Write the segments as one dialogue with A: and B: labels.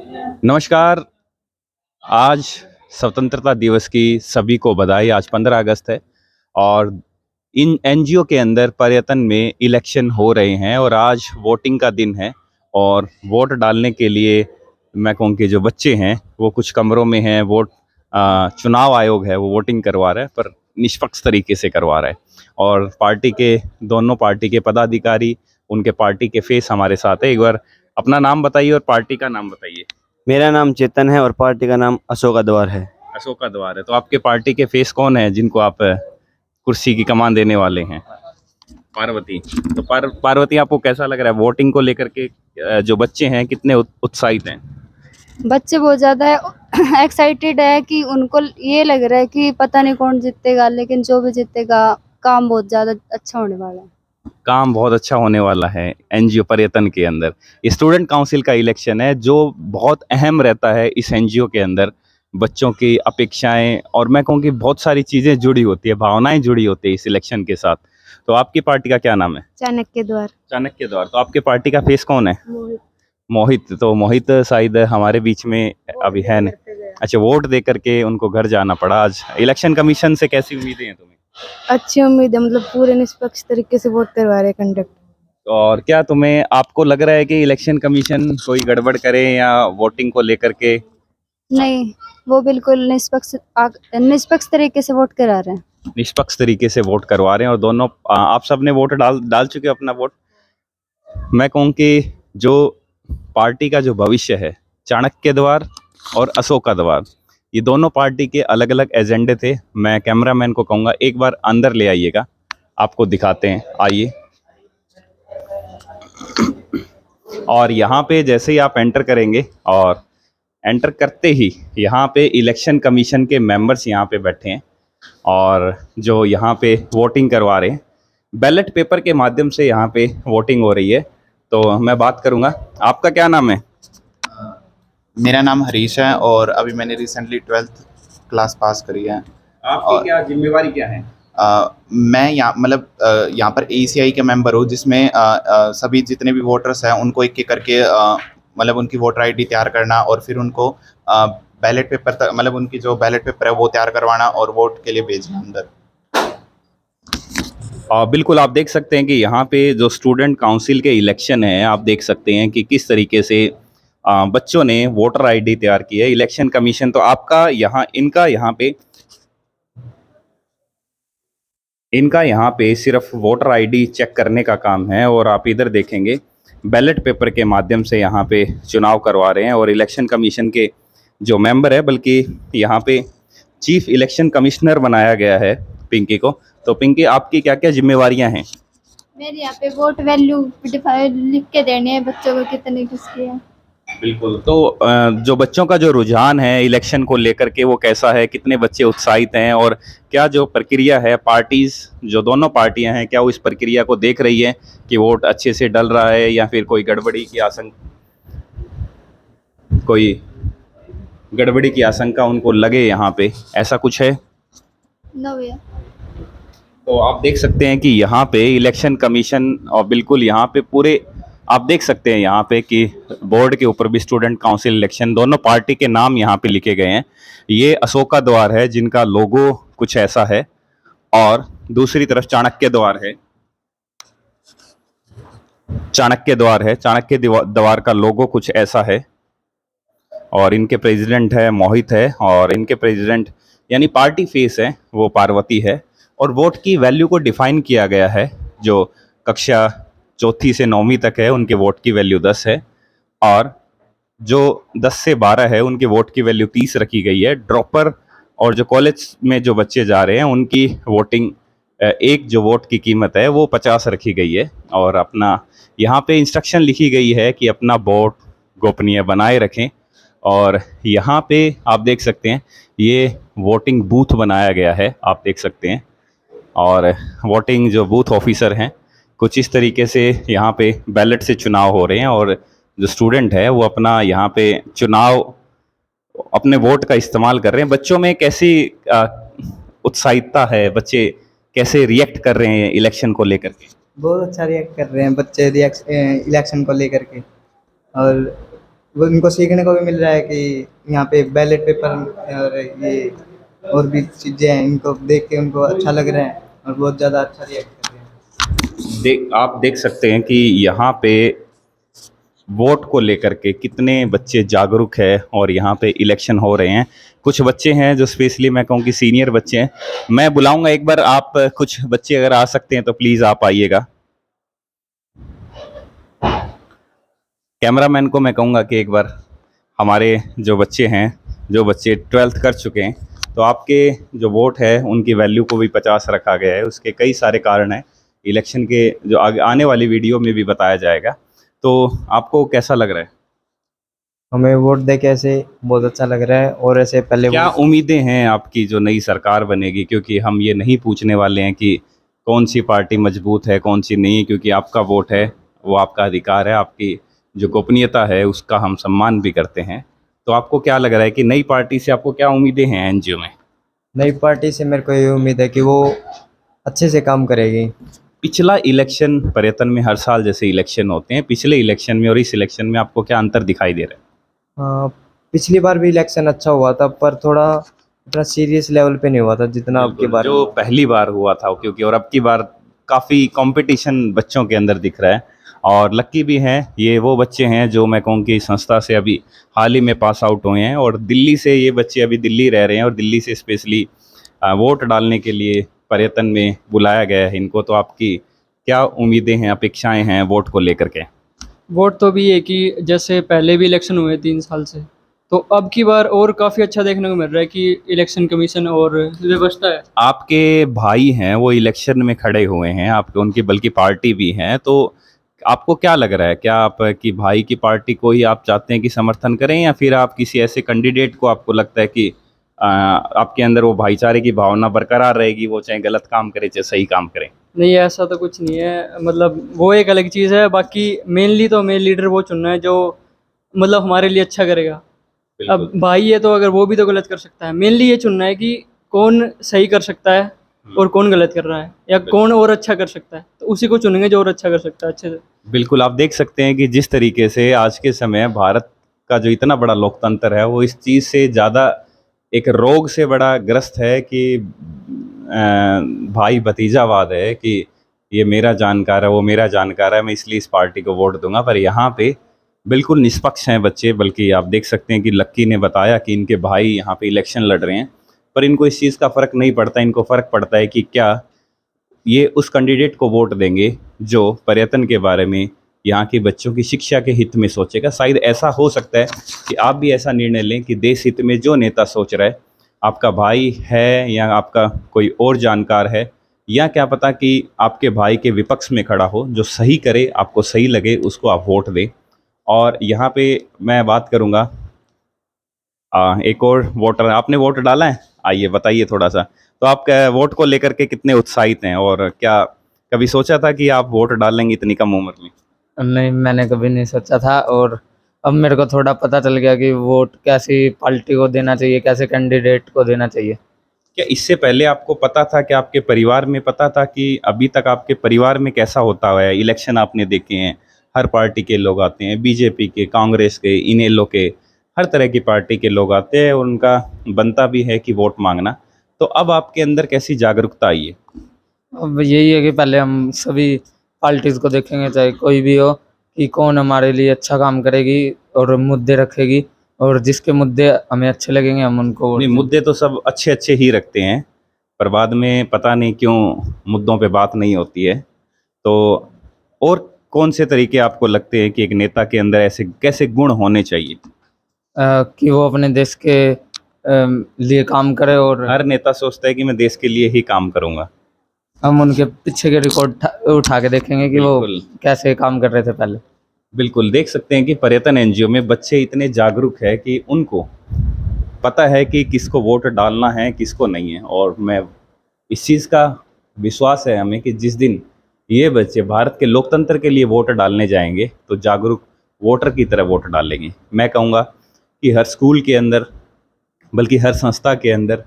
A: नमस्कार। आज स्वतंत्रता दिवस की सभी को बधाई। आज 15 अगस्त है और इन एनजीओ के अंदर पर्यटन में इलेक्शन हो रहे हैं और आज वोटिंग का दिन है और वोट डालने के लिए मैं कहूँ कि जो बच्चे हैं वो कुछ कमरों में हैं। चुनाव आयोग है वो वोटिंग करवा रहा है, पर निष्पक्ष तरीके से करवा रहा है। और दोनों पार्टी के पदाधिकारी, उनके पार्टी के फेस हमारे साथ है। एक बार अपना नाम बताइए और पार्टी का नाम बताइए।
B: मेरा नाम चेतन है और पार्टी का नाम अशोक अद्वार है।
A: अशोका द्वार है। तो आपके पार्टी के फेस कौन है जिनको आप कुर्सी की कमान देने वाले हैं? पार्वती। तो पार्वती, आपको कैसा लग रहा है वोटिंग को लेकर के? जो बच्चे हैं कितने उत्साहित हैं?
C: बच्चे बहुत ज़्यादा एक्साइटेड है कि उनको ये लग रहा है कि पता नहीं कौन जीतेगा, लेकिन जो भी जीतेगा काम बहुत ज़्यादा अच्छा होने वाला है।
A: काम बहुत अच्छा होने वाला है। एनजीओ पर्यटन के अंदर स्टूडेंट काउंसिल का इलेक्शन है जो बहुत अहम रहता है इस एनजीओ के अंदर। बच्चों की अपेक्षाएं और मैं कहूँ कि बहुत सारी चीज़ें जुड़ी होती है, भावनाएं जुड़ी होती है इस इलेक्शन के साथ। तो आपकी पार्टी का क्या नाम है?
C: चाणक्य द्वार।
A: चाणक्य द्वार। तो आपके पार्टी का फेस कौन है?
C: मोहित।
A: मोहित। तो मोहित शायद हमारे बीच में अभी है नहीं। अच्छा, वोट दे करके उनको घर जाना पड़ा। आज इलेक्शन कमीशन से कैसी उम्मीदें हैं तुम्हें?
C: अच्छी उम्मीद है, मतलब पूरे निष्पक्ष तरीके से वोट करवा रहे कंडक्ट।
A: और क्या आपको लग रहा है कि इलेक्शन कमीशन कोई गड़बड़ करे या वोटिंग को लेकर के?
C: नहीं, वो बिल्कुल निष्पक्ष तरीके से वोट करा रहे हैं।
A: निष्पक्ष तरीके से वोट करवा रहे हैं और दोनों आप सबने वोट डाल डाल चुके हो अपना वोट। मैं कहूँ कि जो पार्टी का जो भविष्य है, चाणक्य द्वार और अशोका द्वार, ये दोनों पार्टी के अलग अलग एजेंडे थे। मैं कैमरामैन को कहूँगा एक बार अंदर ले आइएगा, आपको दिखाते हैं। आइए। और यहाँ पे जैसे ही आप एंटर करेंगे और एंटर करते ही यहाँ पे इलेक्शन कमीशन के मेंबर्स यहाँ पे बैठे हैं और जो यहाँ पे वोटिंग करवा रहे हैं। बैलेट पेपर के माध्यम से यहाँ पे वोटिंग हो रही है। तो मैं बात करूँगा। आपका क्या नाम है?
D: मेरा नाम हरीश है और अभी मैंने रिसेंटली 12th क्लास पास करी है।
A: आपकी
D: और
A: क्या जिम्मेवारी क्या है?
D: मैं यहाँ पर एसीआई के मेंबर हूँ, जिसमें सभी जितने भी वोटर्स हैं उनको एक एक करके मतलब उनकी वोटर आईडी तैयार करना और फिर उनको बैलेट पेपर तक, मतलब उनकी जो बैलेट पेपर है वो तैयार करवाना और वोट के लिए भेजना अंदर।
A: बिल्कुल, आप देख सकते हैं कि यहाँ पे जो स्टूडेंट काउंसिल के इलेक्शन है, आप देख सकते हैं कि किस तरीके से बच्चों ने वोटर आईडी तैयार की है। इलेक्शन कमीशन तो आपका यहाँ इनका यहाँ पे सिर्फ वोटर आईडी चेक करने का काम है और आप इधर देखेंगे बैलेट पेपर के माध्यम से यहाँ पे चुनाव करवा रहे हैं। और इलेक्शन कमीशन के जो मेंबर है, बल्कि यहाँ पे चीफ इलेक्शन कमिश्नर बनाया गया है पिंकी को। तो पिंकी, आपकी क्या क्या जिम्मेवारियां हैं?
C: मेरे यहाँ पे वोट वैल्यू लिख के देनी है बच्चों को कितने किसकी है।
A: बिल्कुल। तो जो बच्चों का जो रुझान है इलेक्शन को लेकर के वो कैसा है? कितने बच्चे उत्साहित हैं और क्या जो प्रक्रिया है, पार्टीज जो दोनों पार्टियां हैं, क्या वो इस प्रक्रिया को देख रही है कि वोट अच्छे से डल रहा है या फिर कोई गड़बड़ी की आशंका उनको लगे यहाँ पे, ऐसा कुछ है?
C: नवे।
A: तो आप देख सकते हैं कि यहाँ पे इलेक्शन कमीशन और बिल्कुल यहाँ पे पूरे आप देख सकते हैं यहाँ पे कि बोर्ड के ऊपर भी स्टूडेंट काउंसिल इलेक्शन, दोनों पार्टी के नाम यहाँ पे लिखे गए हैं। ये अशोका द्वार है जिनका लोगो कुछ ऐसा है और दूसरी तरफ चाणक्य द्वार है। चाणक्य द्वार का लोगो कुछ ऐसा है और इनके प्रेसिडेंट है मोहित है और इनके प्रेसिडेंट यानी पार्टी फेस है वो पार्वती है। और वोट की वैल्यू को डिफाइन किया गया है। जो कक्षा चौथी से 9वीं तक है उनके वोट की वैल्यू 10 है और जो 10 से 12 है उनके वोट की वैल्यू 30 रखी गई है। ड्रॉपर और जो कॉलेज में जो बच्चे जा रहे हैं उनकी वोटिंग एक जो वोट की कीमत है वो 50 रखी गई है। और अपना यहाँ पे इंस्ट्रक्शन लिखी गई है कि अपना वोट गोपनीय बनाए रखें। और यहाँ पे आप देख सकते हैं ये वोटिंग बूथ बनाया गया है, आप देख सकते हैं। और वोटिंग जो बूथ ऑफिसर हैं कुछ इस तरीके से यहाँ पे बैलेट से चुनाव हो रहे हैं और जो स्टूडेंट है वो अपना यहाँ पे अपने वोट का इस्तेमाल कर रहे हैं। बच्चों में कैसी उत्साहिता है? बच्चे कैसे रिएक्ट कर रहे हैं इलेक्शन को लेकर के?
E: बहुत अच्छा रिएक्ट कर रहे हैं बच्चे इलेक्शन को लेकर के। और वो उनको सीखने को भी मिल रहा है कि यहाँ पे बैलेट पेपर और ये और भी चीज़ें हैं, इनको देख के उनको अच्छा लग रहा है और बहुत ज़्यादा अच्छा रिएक्ट कर रहे हैं।
A: आप देख सकते हैं कि यहाँ पे वोट को लेकर के कितने बच्चे जागरूक है और यहाँ पे इलेक्शन हो रहे हैं। कुछ बच्चे हैं जो स्पेशली मैं कहूँ कि सीनियर बच्चे हैं। मैं बुलाऊंगा एक बार, आप कुछ बच्चे अगर आ सकते हैं तो प्लीज़ आप आइएगा। कैमरामैन को मैं कहूँगा कि एक बार हमारे जो बच्चे हैं, जो बच्चे 12th कर चुके हैं, तो आपके जो वोट है उनकी वैल्यू को भी 50 रखा गया है। उसके कई सारे कारण हैं, इलेक्शन के जो आगे आने वाली वीडियो में भी बताया जाएगा। तो आपको कैसा लग रहा है?
E: हमें वोट दे के ऐसे बहुत अच्छा लग रहा है। और ऐसे पहले
A: क्या उम्मीदें हैं आपकी जो नई सरकार बनेगी? क्योंकि हम ये नहीं पूछने वाले हैं कि कौन सी पार्टी मजबूत है कौन सी नहीं, क्योंकि आपका वोट है, वो आपका अधिकार है, आपकी जो गोपनीयता है उसका हम सम्मान भी करते हैं। तो आपको क्या लग रहा है कि नई पार्टी से आपको क्या उम्मीदें हैं एनजीओ में?
E: नई पार्टी से मेरे को ये उम्मीद है कि वो अच्छे से काम करेगी।
A: पिछला इलेक्शन पर्यटन में हर साल जैसे इलेक्शन होते हैं, पिछले इलेक्शन में और इस इलेक्शन में आपको क्या अंतर दिखाई दे रहा है?
E: पिछली बार भी इलेक्शन अच्छा हुआ था, पर थोड़ा इतना सीरियस लेवल पे नहीं हुआ था जितना अब की बार
A: जो पहली बार हुआ था, क्योंकि और अब की बार काफ़ी कंपटीशन बच्चों के अंदर दिख रहा है। और लक्की भी हैं, ये वो बच्चे हैं जो मैं कहूँ कि संस्था से अभी हाल ही में पास आउट हुए हैं और दिल्ली से ये बच्चे अभी दिल्ली रह रहे हैं और दिल्ली से स्पेशली वोट डालने के लिए पर्यटन में बुलाया गया है इनको। तो आपकी क्या उम्मीदें हैं, अपेक्षाएं हैं वोट को लेकर के?
F: वोट तो भी है कि जैसे पहले भी इलेक्शन हुए 3 साल से, तो अब की बार और काफ़ी अच्छा देखने को मिल रहा है कि इलेक्शन कमीशन और व्यवस्था है।
A: आपके भाई हैं वो इलेक्शन में खड़े हुए हैं, आपके उनकी बल्कि पार्टी भी हैं, तो आपको क्या लग रहा है, क्या आप कि भाई की पार्टी को ही आप चाहते हैं कि समर्थन करें, या फिर आप किसी ऐसे कैंडिडेट को आपको लगता है कि आपके अंदर वो भाईचारे की भावना बरकरार रहेगी, वो चाहे गलत काम करे चाहे सही काम करे?
F: नहीं, ऐसा तो कुछ नहीं है, मतलब वो एक अलग चीज़ है। बाकी मेनली तो हमें लीडर वो चुनना है जो मतलब हमारे लिए अच्छा करेगा। अब भाई है तो अगर वो भी तो गलत कर सकता है, मेनली ये चुनना है कि कौन सही कर सकता है और कौन गलत कर रहा है, या कौन और अच्छा कर सकता है, तो उसी को चुनेंगे जो और अच्छा कर सकता है अच्छे से।
A: बिल्कुल, आप देख सकते हैं कि जिस तरीके से आज के समय भारत का जो इतना बड़ा लोकतंत्र है वो इस चीज़ से ज़्यादा एक रोग से बड़ा ग्रस्त है कि भाई भतीजावाद है कि ये मेरा जानकार है वो मेरा जानकार है, मैं इसलिए इस पार्टी को वोट दूंगा। पर यहाँ पे बिल्कुल निष्पक्ष हैं बच्चे, बल्कि आप देख सकते हैं कि लक्की ने बताया कि इनके भाई यहाँ पे इलेक्शन लड़ रहे हैं, पर इनको इस चीज़ का फ़र्क नहीं पड़ता। इनको फ़र्क पड़ता है कि क्या ये उस कैंडिडेट को वोट देंगे जो पर्यटन के बारे में, यहाँ के बच्चों की शिक्षा के हित में सोचेगा। शायद ऐसा हो सकता है कि आप भी ऐसा निर्णय लें कि देश हित में जो नेता सोच रहा है, आपका भाई है या आपका कोई और जानकार है, या क्या पता कि आपके भाई के विपक्ष में खड़ा हो, जो सही करे, आपको सही लगे, उसको आप वोट दें। और यहाँ पे मैं बात करूँगा एक और वोटर, आपने वोट डाला है, आइए बताइए थोड़ा सा। तो आप वोट को लेकर के कितने उत्साहित हैं, और क्या कभी सोचा था कि आप वोट डालेंगे इतनी कम उम्र में?
G: नहीं, मैंने कभी नहीं सोचा था, और अब मेरे को थोड़ा पता चल गया कि वोट कैसी पार्टी को देना चाहिए, कैसे कैंडिडेट को देना चाहिए।
A: क्या इससे पहले आपको पता था, कि आपके परिवार में पता था, कि अभी तक आपके परिवार में कैसा होता हुआ है? इलेक्शन आपने देखे हैं, हर पार्टी के लोग आते हैं, बीजेपी के, कांग्रेस के, इनेलो के, हर तरह की पार्टी के लोग आते हैं, और उनका बनता भी है कि वोट मांगना। तो अब आपके अंदर कैसी जागरूकता आई है?
G: अब यही है कि पहले हम सभी पार्टीज़ को देखेंगे, चाहे कोई भी हो, कि कौन हमारे लिए अच्छा काम करेगी और मुद्दे रखेगी, और जिसके मुद्दे हमें अच्छे लगेंगे हम उनको
A: नहीं, मुद्दे तो सब अच्छे अच्छे ही रखते हैं, पर बाद में पता नहीं क्यों मुद्दों पे बात नहीं होती है। तो और कौन से तरीके आपको लगते हैं कि एक नेता के अंदर ऐसे कैसे गुण होने चाहिए?
G: कि वो अपने देश के लिए काम करे, और
A: हर नेता सोचता है कि मैं देश के लिए ही काम करूंगा।
G: हम उनके पीछे के रिकॉर्ड उठा के देखेंगे कि वो
A: बिल्कुल।
G: कैसे काम कर रहे थे पहले।
A: बिल्कुल, देख सकते हैं कि पर्यटन एनजीओ में बच्चे इतने जागरूक है कि उनको पता है कि किसको वोट डालना है, किसको नहीं है। और मैं इस चीज़ का विश्वास है हमें कि जिस दिन ये बच्चे भारत के लोकतंत्र के लिए वोट डालने जाएंगे तो जागरूक वोटर की तरह वोट डालेंगे। मैं कहूँगा कि हर स्कूल के अंदर, बल्कि हर संस्था के अंदर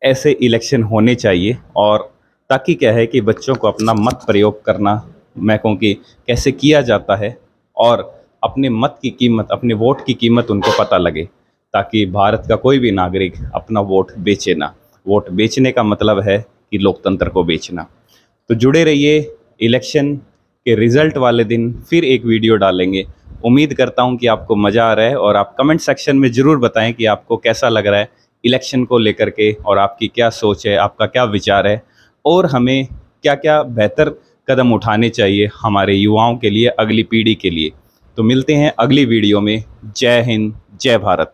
A: ऐसे इलेक्शन होने चाहिए, और ताकि क्या है कि बच्चों को अपना मत प्रयोग करना, मैं कहूँ कि कैसे किया जाता है, और अपने मत की कीमत, अपने वोट की कीमत उनको पता लगे, ताकि भारत का कोई भी नागरिक अपना वोट बेचे ना। वोट बेचने का मतलब है कि लोकतंत्र को बेचना। तो जुड़े रहिए, इलेक्शन के रिज़ल्ट वाले दिन फिर एक वीडियो डालेंगे। उम्मीद करता हूं कि आपको मज़ा आ रहा है, और आप कमेंट सेक्शन में ज़रूर बताएं कि आपको कैसा लग रहा है इलेक्शन को लेकर के, और आपकी क्या सोच है, आपका क्या विचार है, और हमें क्या क्या बेहतर कदम उठाने चाहिए हमारे युवाओं के लिए, अगली पीढ़ी के लिए। तो मिलते हैं अगली वीडियो में। जय हिंद, जय भारत।